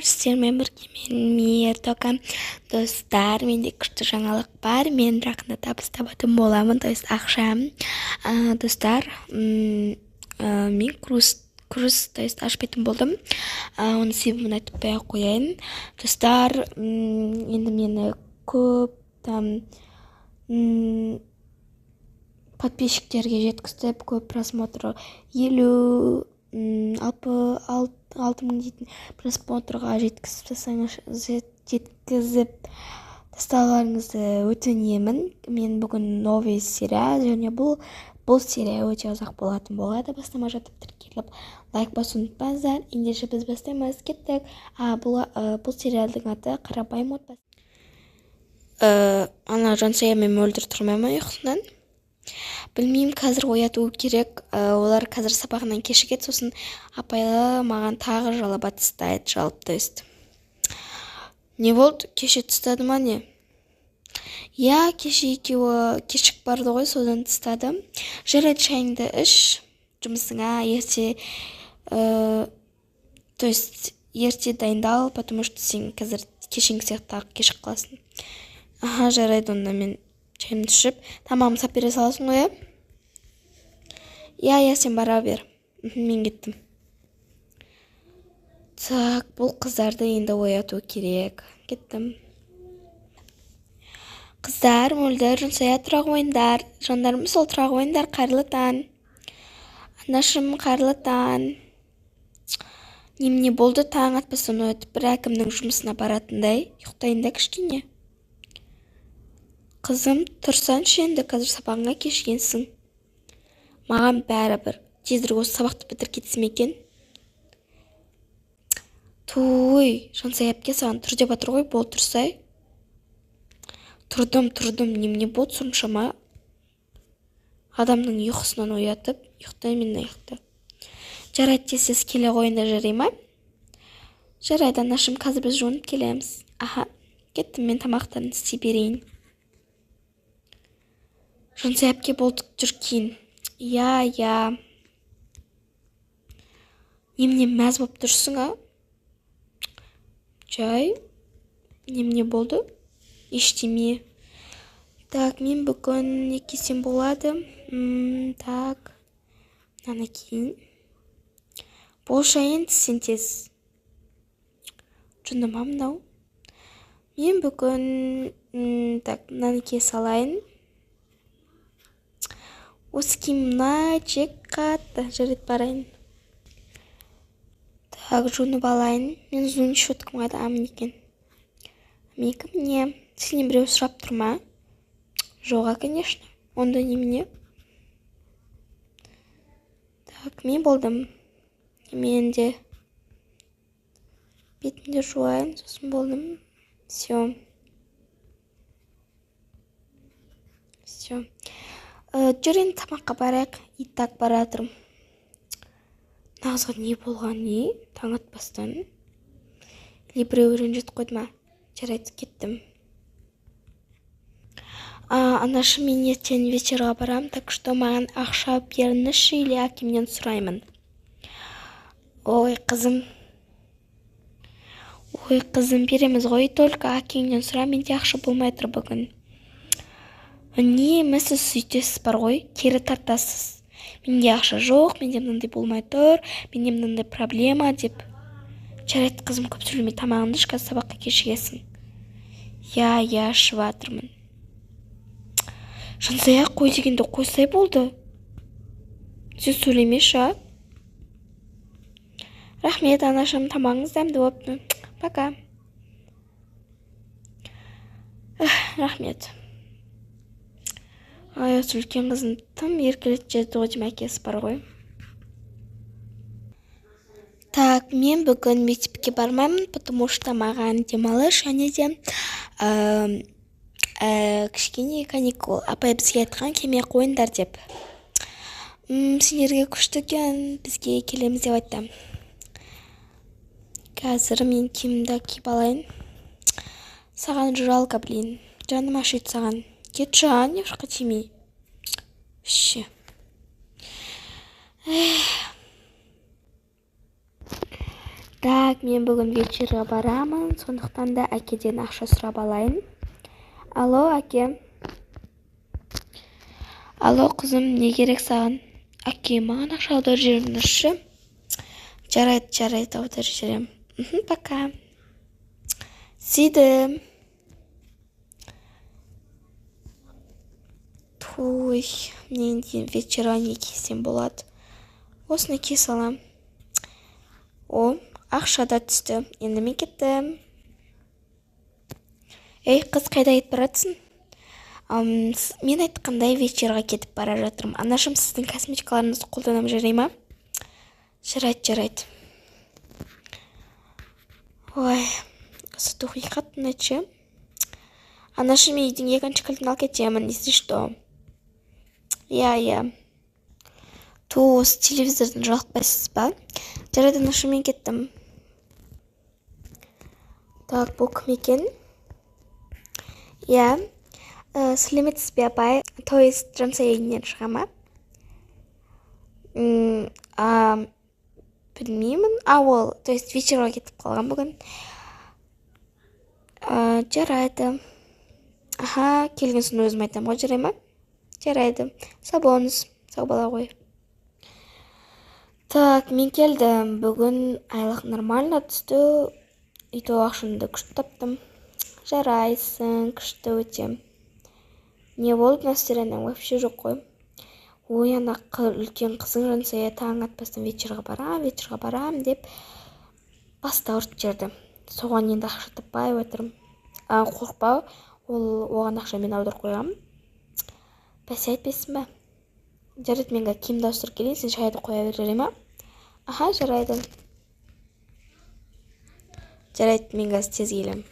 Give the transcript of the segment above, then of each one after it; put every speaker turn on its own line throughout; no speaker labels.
Сіздермен бірге мен Мейіртоқам. Достар, менде күшті жаңалық бар. Мен жақында табыс табатын боламын, то есть ақшам. Достар, мен круз, то есть ашпайтын болдым. Оны себебін айтып қояйын. Достар, енді мені көп там подписчиктерге жеткізіп, көп просмотр 56 мың дейтін просмотрға жеткізіп тастауларыңызды өтінемін. Мен бүгін новый серия, және бұл серия өте ұзақ болады. Бастама жатып тіркеліп лайк басуды ұмытпаңыздар. Ендеше біз бастаймыз. Кеттік. Бұл сериалдың аты Қарапайым отбасы. Ана Жансаямен мөлдір тұрмаймын ұйқысынан. Білмеймін, қазір ояту керек. Олар қазір сабағынан кешігеді, сосын апайлы маған тағы жалаба тастайды, жалып, то есть. Не болды? Кеше тастады ма не? Я кеше екеуі кешік барды ғой, содан тастады. Жарайды, шайыңды іш, жұмысыңа ерте, то есть ерте дайындал, потому что сен қазір кешеңгі сияқты кешік қаласың. Жарайды, онда мен чайымды ішіп, тамағымды сап бере саласың ғой, иә, сен бара бер. Мен кеттім. Так, бұл қыздарды енді ояту керек. Кеттім. Қыздар, мөлдір, Жансая тұра қойыңдар. Жандарым, сол тұра қойыңдар, қайырлы таң. Анашым, қайырлы таң. Немене болды, таң атпастан оятып, бір әкімнің жұмысына баратындай. Ұйықтайын да кішкене. Қызым, тұрсаншы енді, қазір сабағыңа кешкенсің. Маған бәрі бір. Тезірек осы сабақты бітір кетсем екен. Туй, Жансая әпке саған тұр деп жатыр ғой, бол тұрсай. Тұрдым, немене болды соншама? Адамның ұйқысынан оятып, ұйықтаймын ұйықты. Жарайды, тез келе қойында жарай ма? Жарайды, анашым, қазір біз жуынып келеміз. Кеттім, мен тамақтарын істей берейін. Жансая әпке болдық жүр кейін. Я. Немене мәз болып тұрсың, Жай. Немене болды? Ештеме. Так, мен бүгін не кисем болады? Так. Мынаны кейін. Болшайын сен тез. Жындыма мынау. Мен бүгін так, мынаны кие салайын. Осы киімна жек қатты. Жарайды барайын. Так, жуынып алайын. Мен зуын шөткім қайда амын екен. Мекім не? Сенен біреу сұрап тұрма? Жоға, конечно. Онда немене? Так, мен болдым. Мен де бетімді жуайын, сосын болдым. Все. Жүрен тамаққа барайық. Итак баратырым. Нағызға не болған не? Таң атпастан. Или біреу ренжет қойды ма? Жарайды, кеттім. Анашы, мен ертең вечерға барам, так что маған ақша беріңізші, или әкемнен сұраймын. Ой, қызым, береміз ғой, только әкеңнен сұра, менде ақша болмай тұр бүгін. Не, мәсіз сөйтесіз бар ғой, кері тартасыз. Менде ақша жоқ, менде мынандай болмай тұр, менде мынандай проблема деп. Жарайды, қызым, көп сөйлеме, тамағыңды іш, қазір сабаққа кешігесің. Я, ішіп жатырмын. Жансая, қой дегенді қойсай болды. Сен сөйлемеші, Рахмет, анашым, тамағыңыз дәмді болыпты. Пока. Рахмет. Осы үлкен қызын тым еркелетіп жетті ғой, деймін, әкесі бар ғой. Так, мен бүгін мектепке бармаймын, потому что маған демалыс, және де кішкене каникул. Апай бізге айтқан келмей қойыңдар деп. Сендерге күшті екен, бізге келеміз деп айтты. Қазір мен киімді киіп алайын. Саған жалко, блин. Жаным ашиды саған. Кет жан, не жаққа тимей. Ше. Так, мен бүгін вечерге барамын, сондықтан да әкеден ақша сұрап алайын. Алло, әке. Алло, қызым, не керек саған? Әке, маған ақша аударып жіберіңізші. Жарайды, аударып жіберем. Пока. Сүйдім. Туй, мен дейін вечерға не кисем болады. Осыны кие салам. О, ақша да түсті. Енді мен кеттім. Ей, қыз, қайда кетіп баратсың? Мен айтқандай вечерға кетіп бара жатырмын. Анашым, сіздің косметикаларыңызды қолданам, жарай ма? Жарайды. Ой, осы тухи қаттың айтшы. Анашым, үйдің екінші кілтін алып кетемін, если что. Иә. Осы телевизордың жалықпайсыз ба? Жарайды, анашым, мен кеттім. Так, бұл кім екен? Иә. Сәлеметсіз бе, апай? То есть Жансая үйінен шыға ма? Білмеймін. Ол, то есть вечерға кетіп қалған бүгін. Жарайды. Аха, келген соң өзім айтам ғой, жарай ма? Жарайды. Сау болыңыз. Сау бола ғой. Так, мен келдім. Бүгін айлық нормально түсті. Үйде ақшамды күшті таптым. Жарайсың, күшті өтем. Не болып настроениең вообще жоқ қой. Ой, ана үлкен қызың Жансая таң атпастан вечерға барам деп баста ұрып жерді. Соған енді ақша таппай отырмын. Қорықпа, оған ақша мен аударып қойғам. Бәсе айтпайсың ба? Жарайды, менге киімді ауыстырып келейін, сен шайды қоя бер, жарай ма? Аха, жарайды. Жарайды, мен қазір тез келем.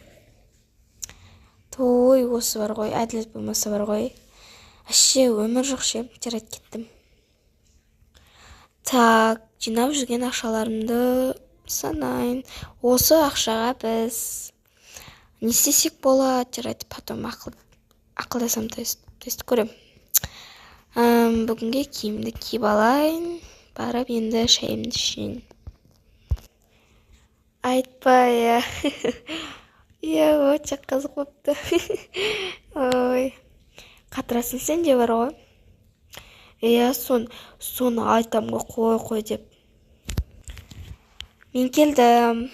Той, осы бар ғой, әділет болмаса бар ғой. Әше, өмір жоқ ше, жарайды, кеттім. Так, жинап жүрген ақшаларымды санайын. Осы ақшаға біз не істесек болады, жарайды, потом ақылдасам, то есть көрем. Бүгінге киімді киіп алайын, барып енді шайымды ішейін. Айтпай, иә, өте қызық болыпты. Ой, қатырасың сен де бар ғой. Иә, соны айтам ғой, қой деп. Мен келдім,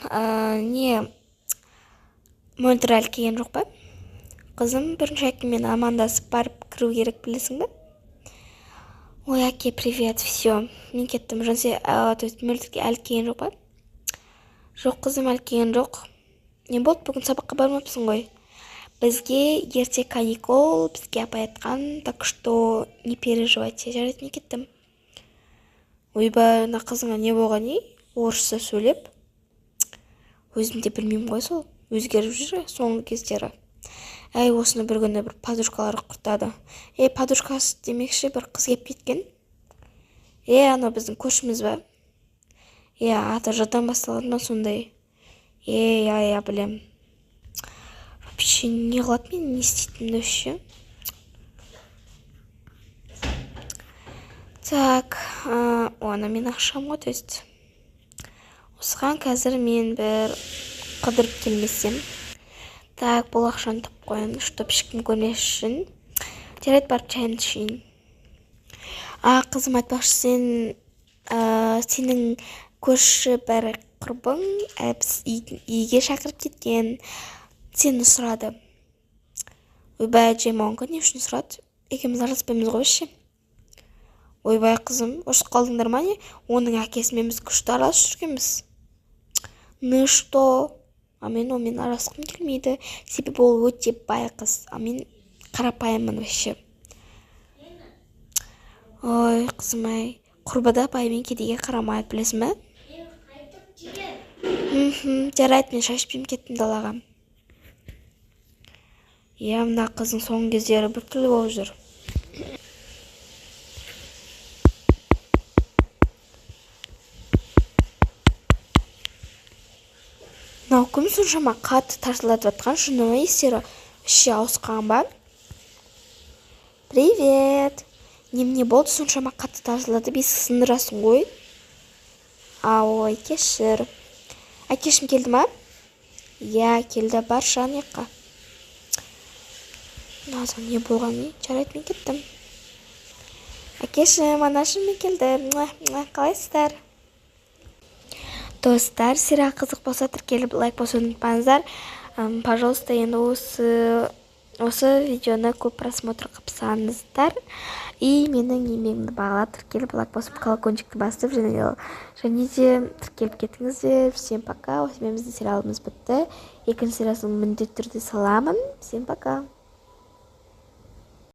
Монреаль келген жоқ па? Қызым, бірінші әкемен амандасып барып кіру керек, білесің ба? Ой, әке, привет, все. Мен кеттім, Жансая, то есть мөлтірге әлі келген жоқ па? Жоқ, қызым, әлі келген жоқ. Не болды, бүгін сабаққа бармапсың ғой? Бізге ерте каникул, бізге апай айтқан, так что не переживайте. Жарайды, мен кеттім. Ойбай, ана қызыңа не болған ей? Орысша сөйлеп. Өзім де білмеймін ғой сол. Өзгеріп жүр соңғы кездері. Әй, осыны бір күні бір подружкалары құртады. Подружкасы демекші бір қыз кеп кеткен. Анау біздің көршіміз ба? Аты жадан басталады ма сондай? Я білем. Вообще не қылады мен, не істейтінімді вообще. Так, оны мен ақшам ғой, то есть. Осыған қазір мен бір қыдырып келмесем. Так, бұл ақшаны тап қойын, чтоб ешкім көрмес үшін. Жарайды, барып чайымды ішейін. Қызым, айтпақшы, сенің көрші бір құрбың үйге шақырып кеткен. Сені сұрады. Ойбай, Джеймонға не үшін сұрады? Екеуміз араласпаймыз ғой ше. Ойбай, қызым, ұрысып қалдыңдар ма не? Оның әкесімен біз күшті араласып жүргенбіз. Ну что? Мен онымен араласқым келмейді. Себебі ол өте бай қыз. Мен қарапайыммын вообще. Ой, қызым ай. Құрбада баймен кедейге қарамайды, білесің бе? Жарайды, мен шай ішпеймін, кеттім далаға. Мына қыздың соңғы кездері бір түрлі болып жүр. Мынау кім соншама қатты тарсылдатып жатқан, шынымен естері іші ауысқан ба? Привет! Немене болды соншама қатты тарсылдатып есік сындырасың ғой? Ой, кешір. Әкешім келді ма? Иә, келді, бар шан яққа. Назан не болған не? Жарайды, мен кеттім. Әкешім, анашым, мен келдім. Қалайсыздар? Достар, сериал қызық болса тіркеліп лайк басуды ұмытпаңыздар. Пожалуйста, енді осы видеоны көп просмотр қылсаңыздар. И менің еңбегімді бағалап тіркеліп лайк басып колокольчикті басып және де тіркеліп кетіңіздер. Всем пока. Осымен біздің сериалымыз бітті. Екінші сериясын міндетті түрде саламын. Всем пока.